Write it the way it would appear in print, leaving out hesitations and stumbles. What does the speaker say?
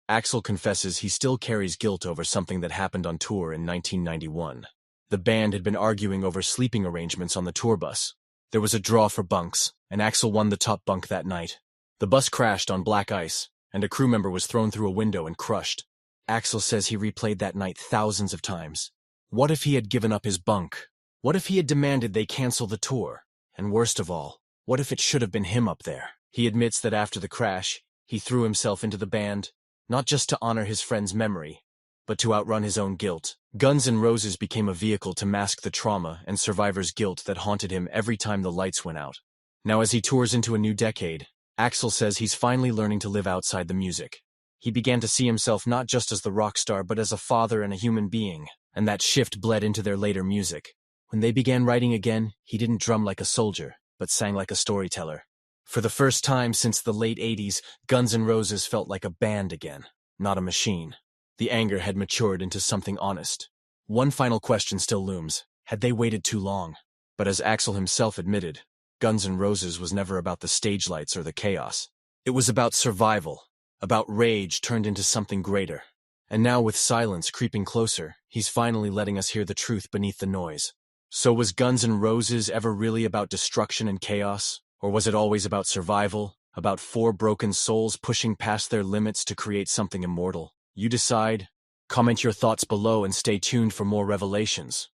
Axl confesses he still carries guilt over something that happened on tour in 1991. The band had been arguing over sleeping arrangements on the tour bus. There was a draw for bunks, and Axl won the top bunk that night. The bus crashed on black ice, and a crew member was thrown through a window and crushed. Axl says he replayed that night thousands of times. What if he had given up his bunk? What if he had demanded they cancel the tour? And worst of all, what if it should have been him up there? He admits that after the crash, he threw himself into the band, not just to honor his friend's memory, but to outrun his own guilt. Guns N' Roses became a vehicle to mask the trauma and survivor's guilt that haunted him every time the lights went out. Now as he tours into a new decade, Axl says he's finally learning to live outside the music. He began to see himself not just as the rock star but as a father and a human being, and that shift bled into their later music. When they began writing again, he didn't drum like a soldier, but sang like a storyteller. For the first time since the late 80s, Guns N' Roses felt like a band again, not a machine. The anger had matured into something honest. One final question still looms. Had they waited too long? But as Axl himself admitted, Guns N' Roses was never about the stage lights or the chaos. It was about survival, about rage turned into something greater. And now with silence creeping closer, he's finally letting us hear the truth beneath the noise. So was Guns N' Roses ever really about destruction and chaos? Or was it always about survival, about four broken souls pushing past their limits to create something immortal? You decide. Comment your thoughts below and stay tuned for more revelations.